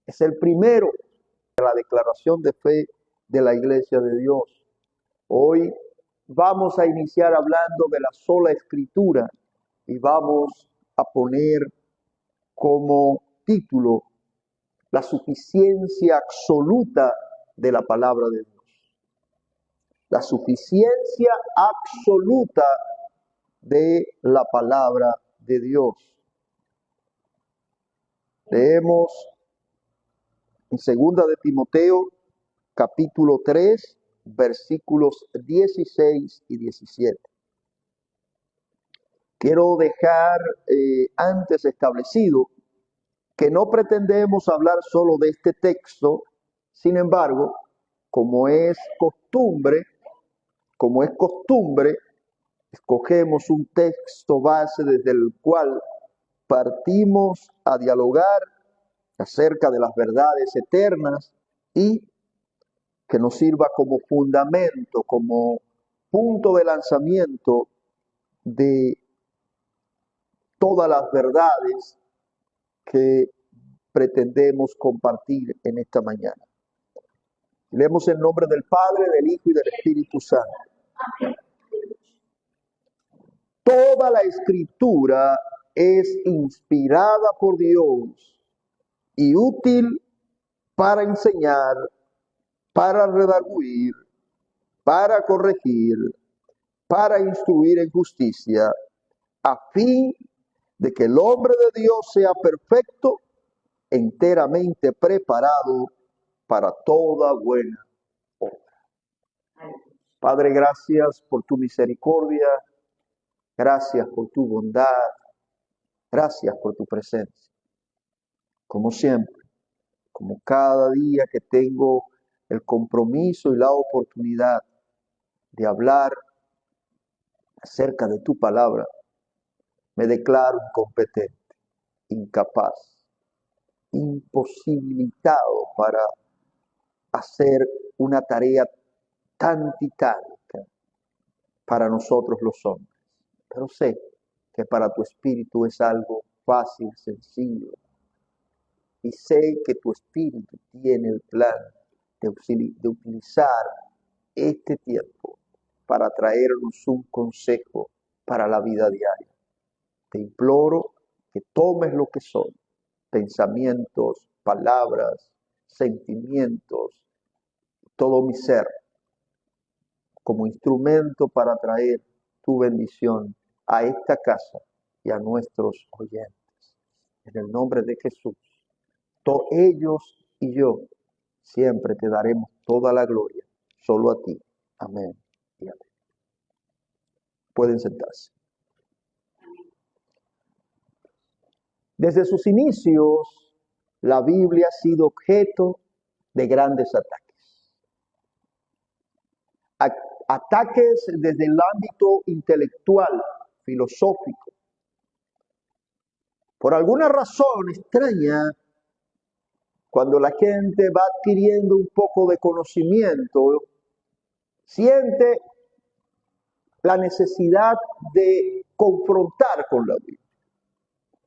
Es el primero de la declaración de fe de la Iglesia de Dios. Hoy vamos a iniciar hablando de la sola Escritura y vamos a poner como título la suficiencia absoluta de la palabra de Dios. La suficiencia absoluta de la palabra de Dios. Leemos en 2 de Timoteo, capítulo 3, versículos 16 y 17. Quiero dejar antes establecido que no pretendemos hablar solo de este texto. Sin embargo, como es costumbre, escogemos un texto base desde el cual partimos a dialogar acerca de las verdades eternas y que nos sirva como fundamento, como punto de lanzamiento de todas las verdades que pretendemos compartir en esta mañana. Leemos en nombre del Padre, del Hijo y del Espíritu Santo. Toda la Escritura es inspirada por Dios y útil para enseñar, para redarguir, para corregir, para instruir en justicia, a fin de que el hombre de Dios sea perfecto, enteramente preparado para toda buena obra. Padre, gracias por tu misericordia, gracias por tu bondad, gracias por tu presencia. Como siempre, como cada día que tengo el compromiso y la oportunidad de hablar acerca de tu palabra, me declaro incompetente, incapaz, imposibilitado para hacer una tarea tan titánica para nosotros los hombres. Pero sé que para tu espíritu es algo fácil, sencillo. Y sé que tu espíritu tiene el plan de utilizar este tiempo para traernos un consejo para la vida diaria. Te imploro que tomes lo que son pensamientos, palabras, sentimientos, todo mi ser, como instrumento para traer tu bendición a esta casa y a nuestros oyentes. En el nombre de Jesús, todos ellos y yo siempre te daremos toda la gloria, solo a ti. Amén y amén. Pueden sentarse. Desde sus inicios, la Biblia ha sido objeto de grandes ataques. Ataques desde el ámbito intelectual, filosófico. Por alguna razón extraña, cuando la gente va adquiriendo un poco de conocimiento, siente la necesidad de confrontar con la Biblia.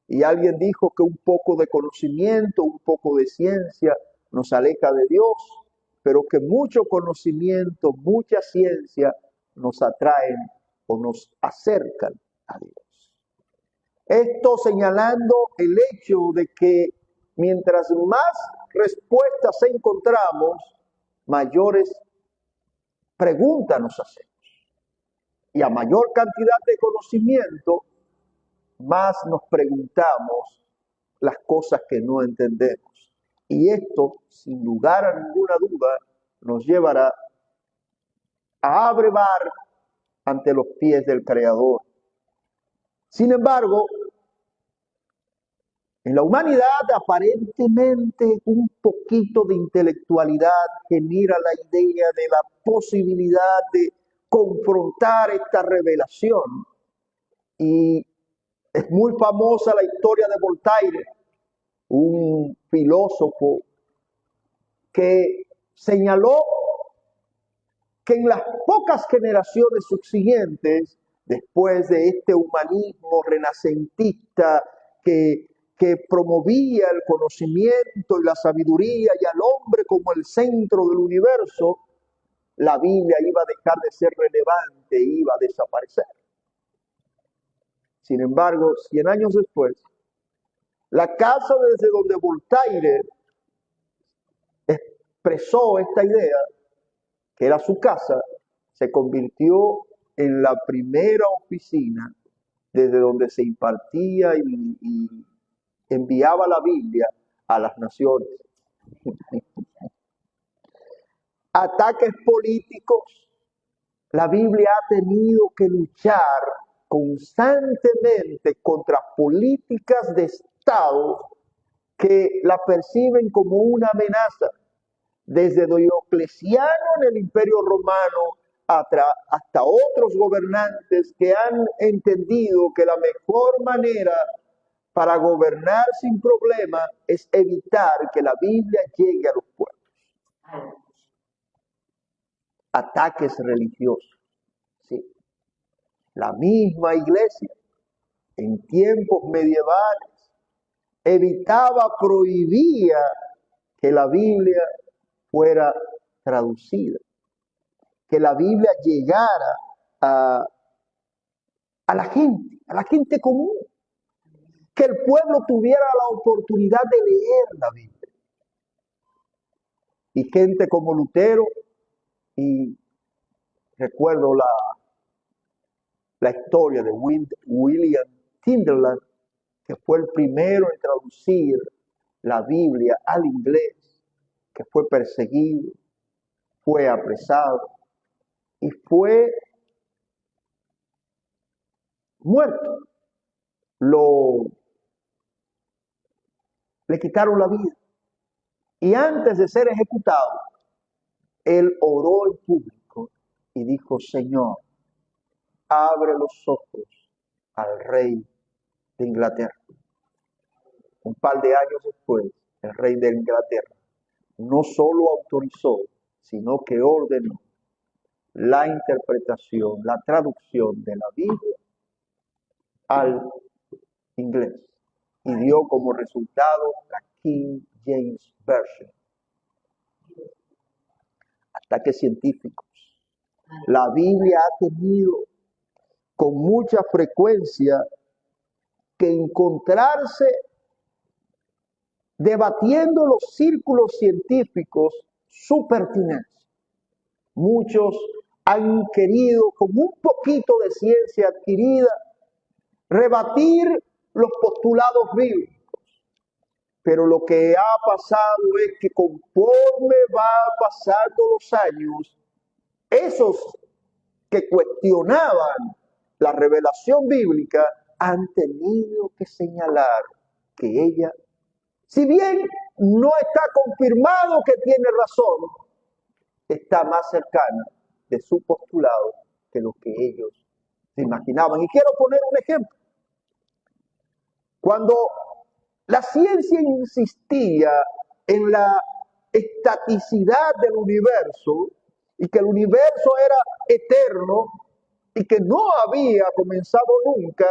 Y alguien dijo que un poco de conocimiento, un poco de ciencia nos aleja de Dios, pero que mucho conocimiento, mucha ciencia nos atraen o nos acercan a Dios. Esto señalando el hecho de que mientras más respuestas encontramos, mayores preguntas nos hacemos. Y a mayor cantidad de conocimiento, más nos preguntamos las cosas que no entendemos. Y esto, sin lugar a ninguna duda, nos llevará a abrevar ante los pies del Creador. Sin embargo, en la humanidad aparentemente un poquito de intelectualidad genera la idea de la posibilidad de confrontar esta revelación. Y es muy famosa la historia de Voltaire, un filósofo que señaló que en las pocas generaciones subsiguientes, después de este humanismo renacentista que que promovía el conocimiento y la sabiduría y al hombre como el centro del universo, la Biblia iba a dejar de ser relevante e iba a desaparecer. Sin embargo, 100 años después, la casa desde donde Voltaire expresó esta idea, que era su casa, se convirtió en la primera oficina desde donde se impartía y enviaba la Biblia a las naciones. Ataques políticos. La Biblia ha tenido que luchar constantemente contra políticas de Estado que la perciben como una amenaza. Desde Diocleciano en el Imperio Romano hasta otros gobernantes que han entendido que la mejor manera para gobernar sin problema es evitar que la Biblia llegue a los pueblos. Ataques religiosos. ¿Sí? La misma iglesia en tiempos medievales evitaba, prohibía que la Biblia fuera traducida, que la Biblia llegara a la gente común, que el pueblo tuviera la oportunidad de leer la Biblia. Y gente como Lutero, y recuerdo la historia de William Tyndale, que fue el primero en traducir la Biblia al inglés, que fue perseguido, fue apresado y fue muerto. Le quitaron la vida. Y antes de ser ejecutado, él oró en público y dijo: Señor, abre los ojos al rey de Inglaterra. Un par de años después, el rey de Inglaterra no solo autorizó, sino que ordenó la interpretación, la traducción de la Biblia al inglés y dio como resultado la King James Version. Ataques científicos. La Biblia ha tenido con mucha frecuencia que encontrarse debatiendo los círculos científicos su pertinencia. Muchos han querido, con un poquito de ciencia adquirida, rebatir los postulados bíblicos. Pero lo que ha pasado es que conforme va pasando los años, esos que cuestionaban la revelación bíblica han tenido que señalar que ella, si bien no está confirmado que tiene razón, está más cercana de su postulado que lo que ellos se imaginaban. Y quiero poner un ejemplo. Cuando la ciencia insistía en la estaticidad del universo y que el universo era eterno y que no había comenzado nunca,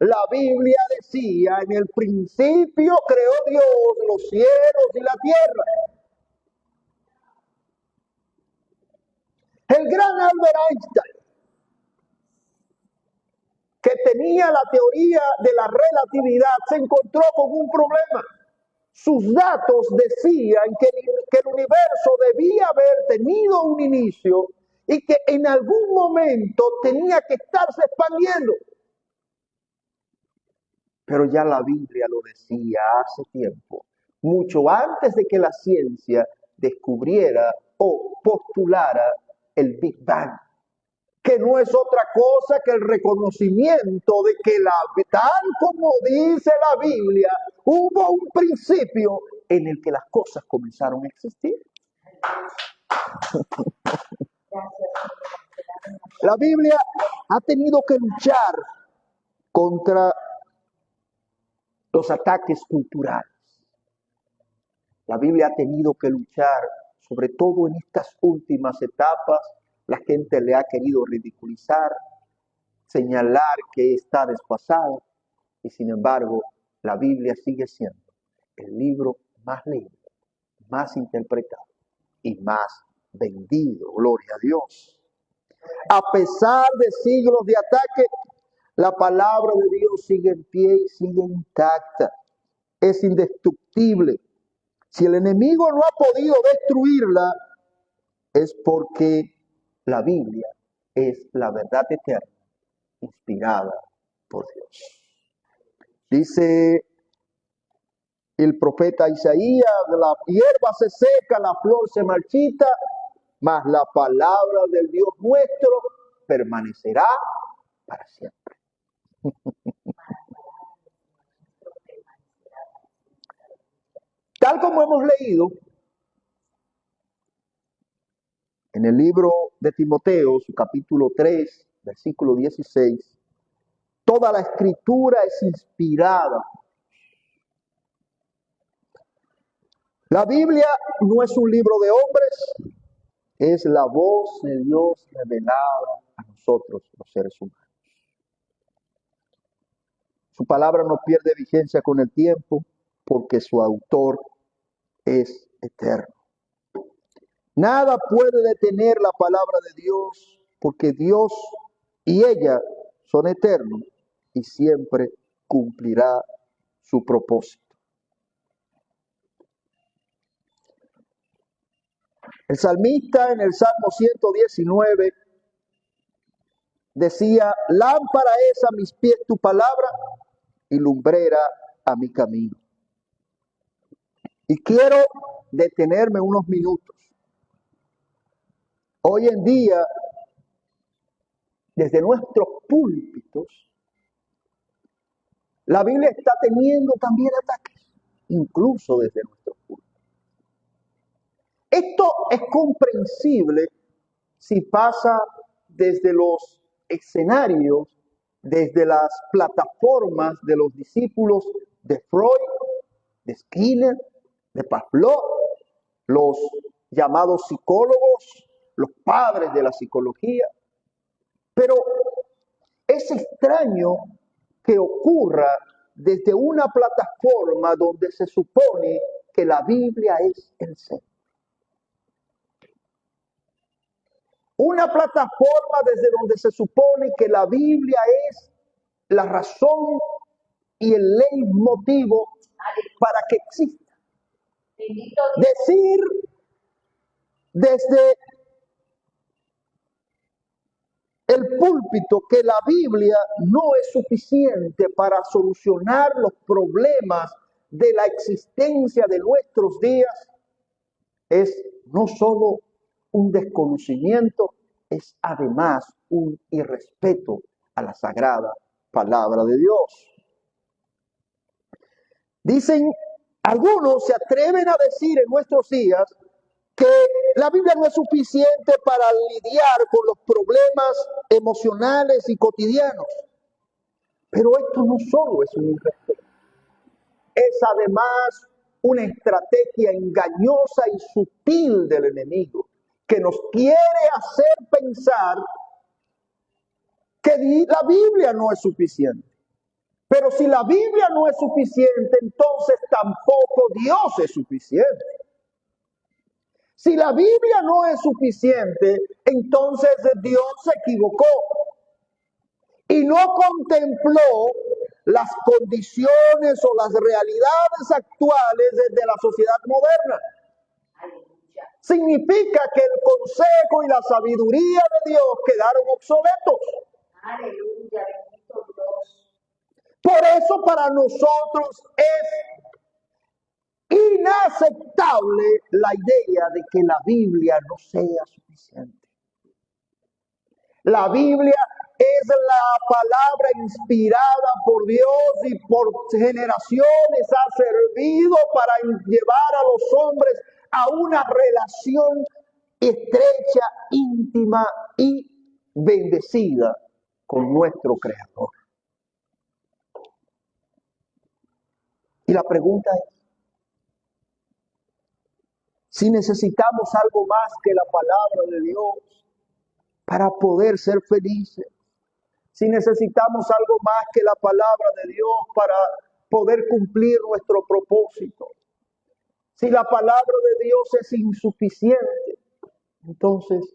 la Biblia decía: en el principio creó Dios los cielos y la tierra. El gran Albert Einstein, que tenía la teoría de la relatividad, se encontró con un problema. Sus datos decían que el universo debía haber tenido un inicio y que en algún momento tenía que estarse expandiendo. Pero ya la Biblia lo decía hace tiempo, mucho antes de que la ciencia descubriera o postulara el Big Bang, que no es otra cosa que el reconocimiento de que tal como dice la Biblia, hubo un principio en el que las cosas comenzaron a existir. La Biblia ha tenido que luchar contra los ataques culturales. La Biblia ha tenido que luchar, sobre todo en estas últimas etapas. La gente le ha querido ridiculizar, señalar que está desfasada, y sin embargo, la Biblia sigue siendo el libro más leído, más interpretado y más vendido. Gloria a Dios. A pesar de siglos de ataque, la palabra de Dios sigue en pie y sigue intacta. Es indestructible. Si el enemigo no ha podido destruirla, es porque la Biblia es la verdad eterna, inspirada por Dios. Dice el profeta Isaías: la hierba se seca, la flor se marchita, mas la palabra del Dios nuestro permanecerá para siempre. Tal como hemos leído en el libro de Timoteo, su capítulo 3, versículo 16, toda la escritura es inspirada. La Biblia no es un libro de hombres, es la voz de Dios revelada a nosotros, los seres humanos. Su palabra no pierde vigencia con el tiempo porque su autor es eterno. Nada puede detener la palabra de Dios porque Dios y ella son eternos y siempre cumplirá su propósito. El salmista en el Salmo 119 decía: lámpara es a mis pies tu palabra y lumbrera a mi camino. Y quiero detenerme unos minutos. Hoy en día, desde nuestros púlpitos, la Biblia está teniendo también ataques, incluso desde nuestros púlpitos. Esto es comprensible si pasa desde los escenarios, desde las plataformas de los discípulos de Freud, de Skinner, de Pavlov, los llamados psicólogos, los padres de la psicología. Pero es extraño que ocurra desde una plataforma donde se supone que la Biblia es el centro. Una plataforma desde donde se supone que la Biblia es la razón y el leitmotivo para que exista. Decir desde el púlpito que la Biblia no es suficiente para solucionar los problemas de la existencia de nuestros días es no solo un desconocimiento, es además un irrespeto a la sagrada palabra de Dios. Dicen, algunos se atreven a decir en nuestros días que la Biblia no es suficiente para lidiar con los problemas emocionales y cotidianos. Pero esto no solo es un irrespeto, es además una estrategia engañosa y sutil del enemigo que nos quiere hacer pensar que la Biblia no es suficiente. Pero si la Biblia no es suficiente, entonces tampoco Dios es suficiente. Si la Biblia no es suficiente, entonces Dios se equivocó y no contempló las condiciones o las realidades actuales de la sociedad moderna. Significa que el consejo y la sabiduría de Dios quedaron obsoletos. Aleluya, bendito Dios. Por eso para nosotros es inaceptable la idea de que la Biblia no sea suficiente. La Biblia es la palabra inspirada por Dios y por generaciones ha servido para llevar a los hombres a una relación estrecha, íntima y bendecida con nuestro Creador. Y la pregunta es, si necesitamos algo más que la palabra de Dios para poder ser felices, si necesitamos algo más que la palabra de Dios para poder cumplir nuestro propósito. Si la palabra de Dios es insuficiente, entonces,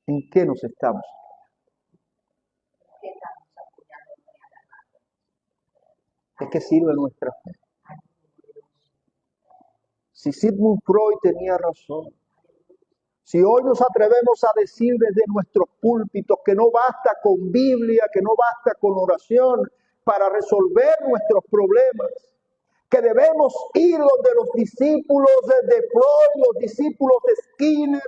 ¿en qué nos estamos? ¿Qué estamos apoyando? ¿De qué sirve nuestra fe? Si Sigmund Freud tenía razón, si hoy nos atrevemos a decir desde nuestros púlpitos que no basta con Biblia, que no basta con oración para resolver nuestros problemas, que debemos ir donde los discípulos de Freud, los discípulos de Skinner,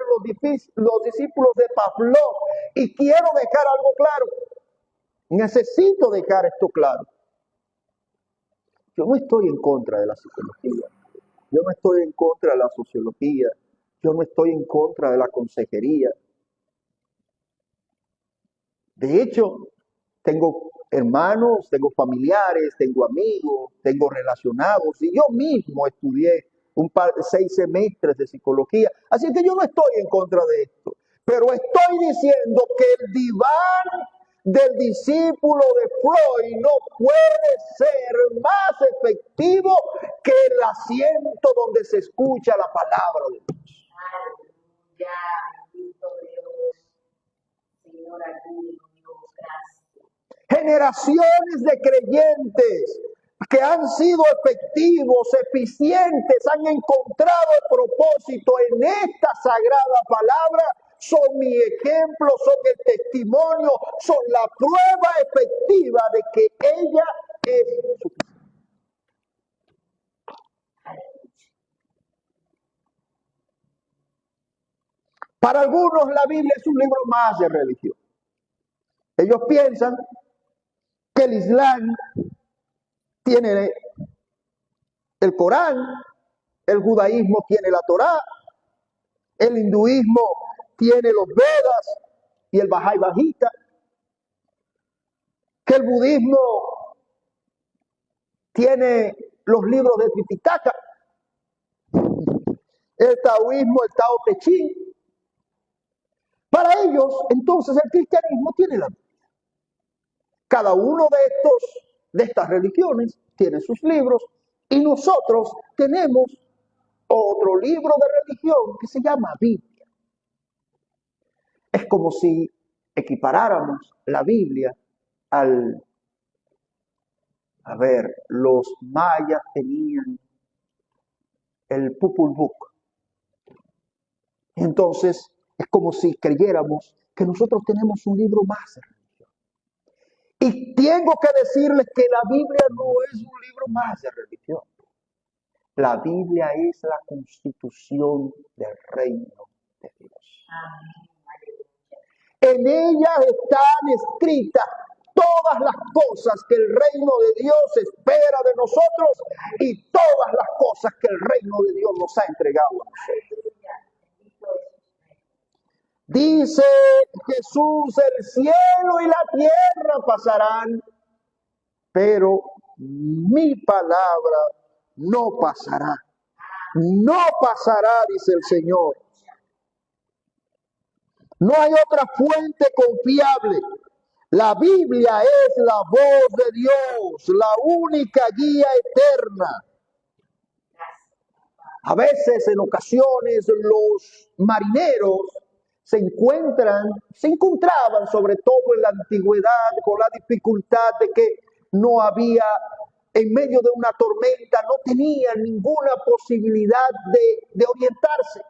los discípulos de Pavlov, y quiero dejar algo claro, necesito dejar esto claro. Yo no estoy en contra de la psicología, yo no estoy en contra de la sociología, yo no estoy en contra de la consejería. De hecho, tengo hermanos, tengo familiares, tengo amigos, tengo relacionados, y yo mismo estudié 6 semestres de psicología. Así que yo no estoy en contra de esto, pero estoy diciendo que el diván del discípulo de Freud no puede ser más efectivo que el asiento donde se escucha la palabra de Dios. Aleluya, bendito Dios. Señor, ayúdenos, Dios, gracias. Generaciones de creyentes que han sido efectivos, eficientes, han encontrado el propósito en esta sagrada palabra, son mi ejemplo, son el testimonio, son la prueba efectiva de que ella es suficiente. Para algunos la Biblia es un libro más de religión. Ellos piensan que el Islam tiene el Corán, el judaísmo tiene la Torá, el hinduismo tiene los Vedas y el Bhagavad Gita, que el budismo tiene los libros de Tripitaka, el taoísmo, el Tao Te Ching. Para ellos, entonces, el cristianismo tiene la Biblia. Cada uno de estas religiones tiene sus libros y nosotros tenemos otro libro de religión que se llama Biblia. Es como si equiparáramos la Biblia los mayas tenían el Popol Vuh. Entonces, es como si creyéramos que nosotros tenemos un libro más de religión. Y tengo que decirles que la Biblia no es un libro más de religión. La Biblia es la constitución del reino de Dios. En ella están escritas todas las cosas que el reino de Dios espera de nosotros y todas las cosas que el reino de Dios nos ha entregado a nosotros. Dice Jesús, el cielo y la tierra pasarán, pero mi palabra no pasará. No pasará, dice el Señor. No hay otra fuente confiable. La Biblia es la voz de Dios, la única guía eterna. A veces, en ocasiones, los marineros se encontraban, sobre todo en la antigüedad, con la dificultad de que no había, en medio de una tormenta, no tenían ninguna posibilidad de orientarse.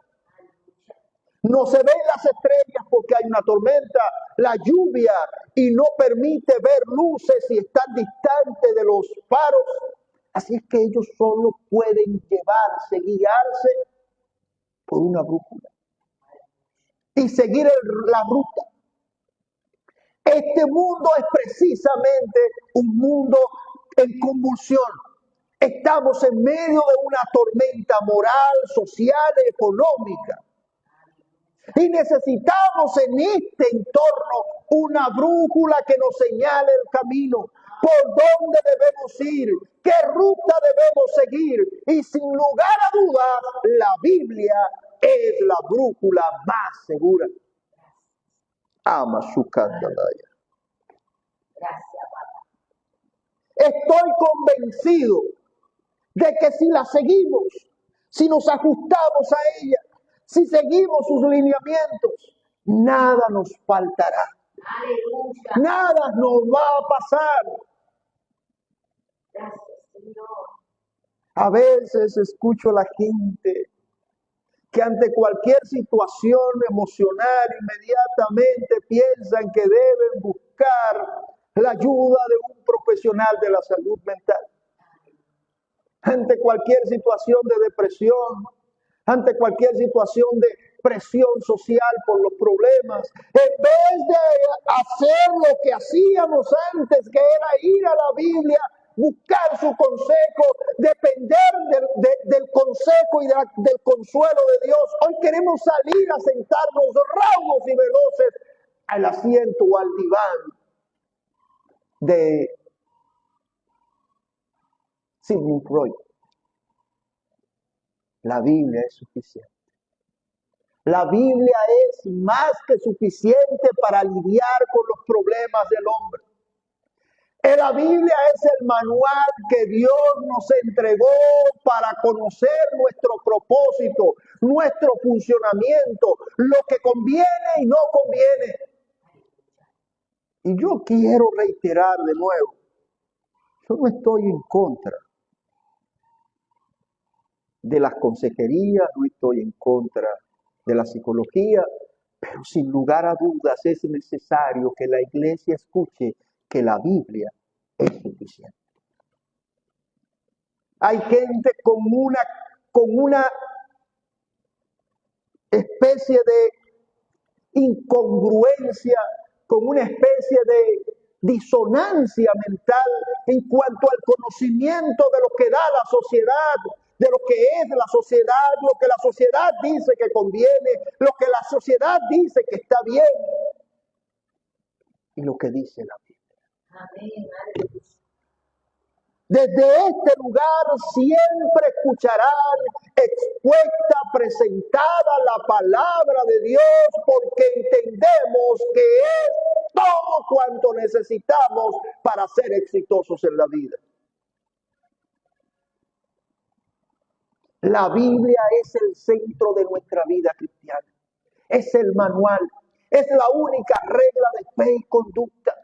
No se ven las estrellas porque hay una tormenta, la lluvia, y no permite ver luces y están distantes de los faros. Así es que ellos solo pueden guiarse por una brújula y seguir la ruta. Este mundo es precisamente un mundo en convulsión. Estamos en medio de una tormenta moral, social, económica. Y necesitamos en este entorno una brújula que nos señale el camino, por dónde debemos ir, qué ruta debemos seguir. Y sin lugar a dudas, la Biblia es la brújula más segura. Ama su candalaya. Gracias, Padre. Estoy convencido de que si la seguimos, si nos ajustamos a ella, si seguimos sus lineamientos, nada nos faltará. Aleluya. Nada nos va a pasar. Gracias, Señor. A veces escucho a la gente que ante cualquier situación emocional inmediatamente piensan que deben buscar la ayuda de un profesional de la salud mental. Ante cualquier situación de depresión, ante cualquier situación de presión social por los problemas, en vez de hacer lo que hacíamos antes, que era ir a la Biblia, buscar su consejo, depender del consejo y del consuelo de Dios, hoy queremos salir a sentarnos raudos y veloces al asiento o al diván de Sigmund Freud. La Biblia es suficiente. La Biblia es más que suficiente para lidiar con los problemas del hombre. La Biblia es el manual que Dios nos entregó para conocer nuestro propósito, nuestro funcionamiento, lo que conviene y no conviene. Y yo quiero reiterar de nuevo, yo no estoy en contra de las consejerías, no estoy en contra de la psicología, pero sin lugar a dudas es necesario que la iglesia escuche que la Biblia es suficiente. Hay gente con una especie de incongruencia, con una especie de disonancia mental en cuanto al conocimiento de lo que da la sociedad, de lo que es la sociedad, lo que la sociedad dice que conviene, lo que la sociedad dice que está bien y lo que dice la Biblia. Amén. Aleluya. Desde este lugar siempre escucharán expuesta, presentada la palabra de Dios, porque entendemos que es todo cuanto necesitamos para ser exitosos en la vida. La Biblia es el centro de nuestra vida cristiana. Es el manual. Es la única regla de fe y conducta.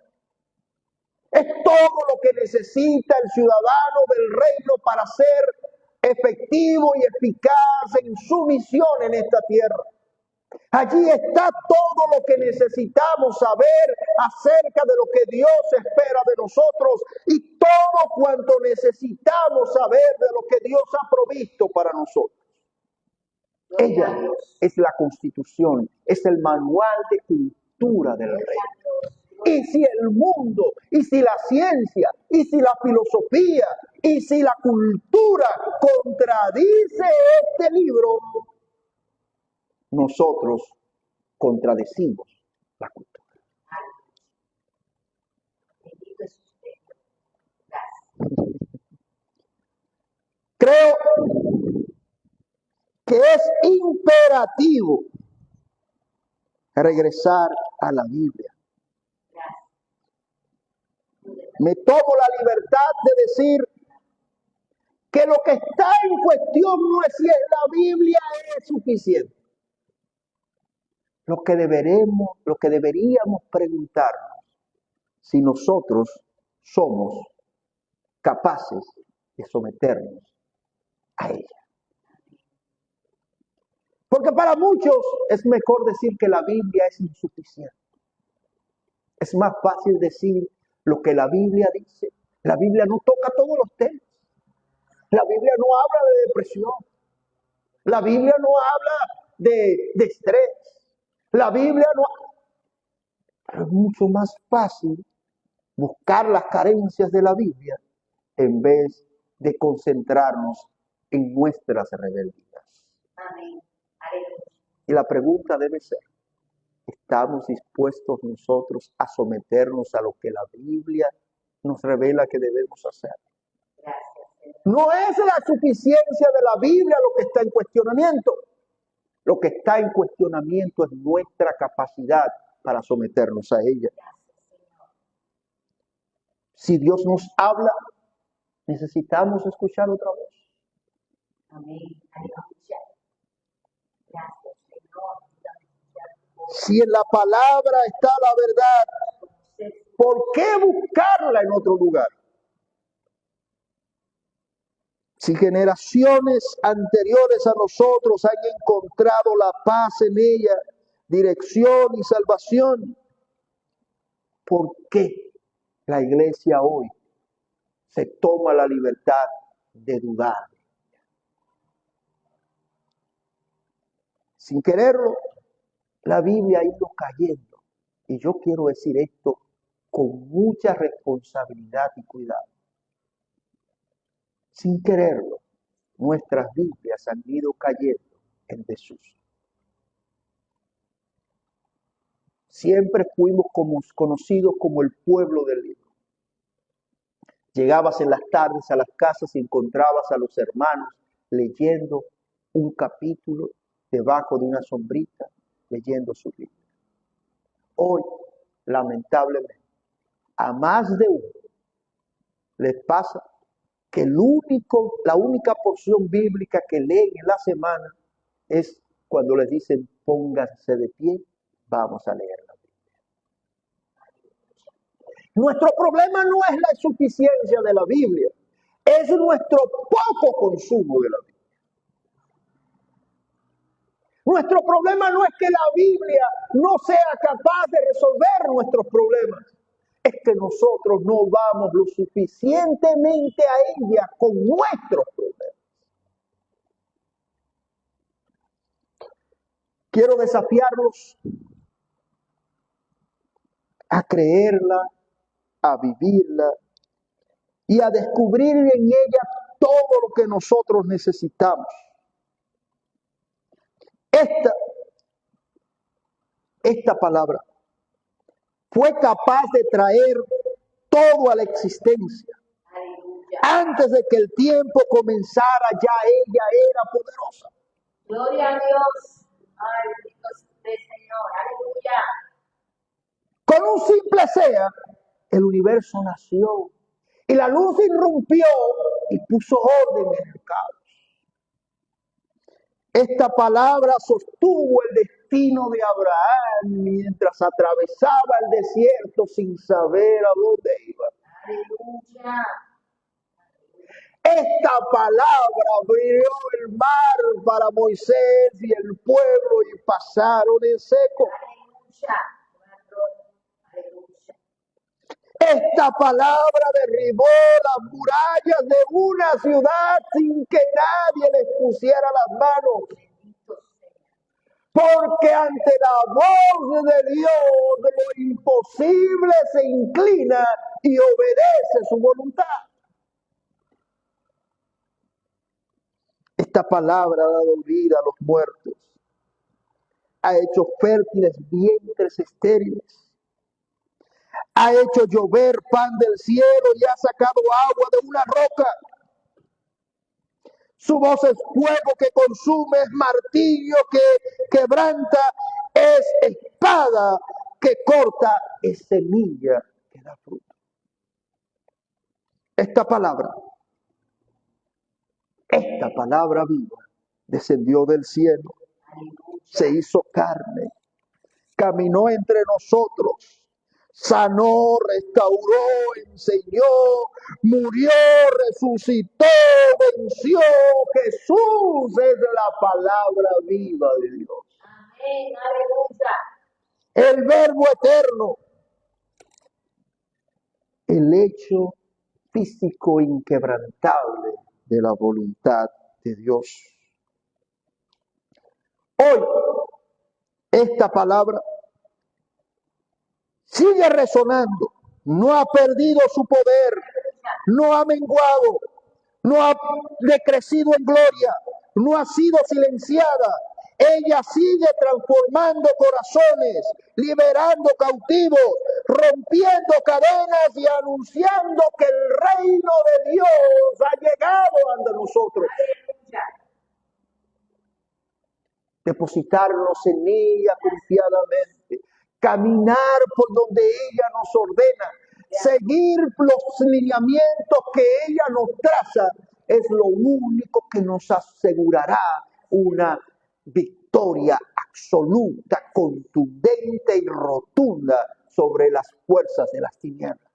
Es todo lo que necesita el ciudadano del reino para ser efectivo y eficaz en su misión en esta tierra. Allí está todo lo que necesitamos saber acerca de lo que Dios espera de nosotros y todo cuanto necesitamos saber de lo que Dios ha provisto para nosotros. Ella es la Constitución, es el manual de cultura del reino. Y si el mundo, y si la ciencia, y si la filosofía, y si la cultura contradice este libro, nosotros contradecimos la cultura. Bendito es usted. Gracias. Creo que es imperativo regresar a la Biblia. Me tomo la libertad de decir que lo que está en cuestión no es si la Biblia es suficiente. Lo que deberíamos preguntarnos, si nosotros somos capaces de someternos a ella. Porque para muchos es mejor decir que la Biblia es insuficiente. Es más fácil decir lo que la Biblia dice. La Biblia no toca todos los temas. La Biblia no habla de depresión. La Biblia no habla de estrés. La Biblia no... Pero es mucho más fácil buscar las carencias de la Biblia en vez de concentrarnos en nuestras rebeldías. Amén. Aleluya. Y la pregunta debe ser, ¿estamos dispuestos nosotros a someternos a lo que la Biblia nos revela que debemos hacer? Gracias, Señor. No es la suficiencia de la Biblia lo que está en cuestionamiento. Lo que está en cuestionamiento es nuestra capacidad para someternos a ella. Gracias, Señor. Si Dios nos habla, necesitamos escuchar otra voz. Amén. Aleluya. Gracias, Señor. Si en la palabra está la verdad, ¿por qué buscarla en otro lugar? Si generaciones anteriores a nosotros han encontrado la paz en ella, dirección y salvación, ¿por qué la iglesia hoy se toma la libertad de dudar? Sin quererlo, la Biblia ha ido cayendo. Y yo quiero decir esto con mucha responsabilidad y cuidado. Sin quererlo, nuestras Biblias han ido cayendo en desuso. Siempre fuimos conocidos como el pueblo del libro. Llegabas en las tardes a las casas y encontrabas a los hermanos leyendo un capítulo debajo de una sombrita, leyendo su Biblia. Hoy, lamentablemente, a más de uno les pasa que la única porción bíblica que leen en la semana es cuando les dicen pónganse de pie, vamos a leer la Biblia. Nuestro problema no es la insuficiencia de la Biblia, es nuestro poco consumo de la Biblia. Nuestro problema no es que la Biblia no sea capaz de resolver nuestros problemas, es que nosotros no vamos lo suficientemente a ella con nuestros problemas. Quiero desafiarlos a creerla, a vivirla y a descubrir en ella todo lo que nosotros necesitamos. Esta palabra fue capaz de traer todo a la existencia. Aleluya. Antes de que el tiempo comenzara, ya ella era poderosa. Gloria a Dios. Ay, bendito sea el Señor. Aleluya. Con un simple sea, el universo nació y la luz irrumpió y puso orden en el caos. Esta palabra sostuvo el destino de Abraham mientras atravesaba el desierto sin saber a dónde iba. Aleluya. Esta palabra abrió el mar para Moisés y el pueblo y pasaron en seco. Aleluya. Aleluya. Esta palabra derribó las murallas de una ciudad sin que nadie les pusiera las manos. Bendito sea. Porque ante la voz de Dios lo imposible se inclina y obedece su voluntad. Esta palabra ha dado vida a los muertos, ha hecho fértiles vientres estériles, ha hecho llover pan del cielo y ha sacado agua de una roca. Su voz es fuego que consume, es martillo que quebranta, es espada que corta, es semilla que da fruto. Esta palabra viva descendió del cielo, se hizo carne, caminó entre nosotros, sanó, restauró, enseñó, murió, resucitó, venció. Jesús es la palabra viva de Dios. Amén. Aleluya. El verbo eterno, el hecho físico inquebrantable de la voluntad de Dios. Hoy, esta palabra sigue resonando, no ha perdido su poder, no ha menguado, no ha decrecido en gloria, no ha sido silenciada. Ella sigue transformando corazones, liberando cautivos, rompiendo cadenas y anunciando que el reino de Dios ha llegado ante nosotros. Aleluya. Depositarnos en ella confiadamente, caminar por donde ella nos ordena, Seguir los lineamientos que ella nos traza es lo único que nos asegurará una victoria absoluta, contundente y rotunda sobre las fuerzas de las tinieblas.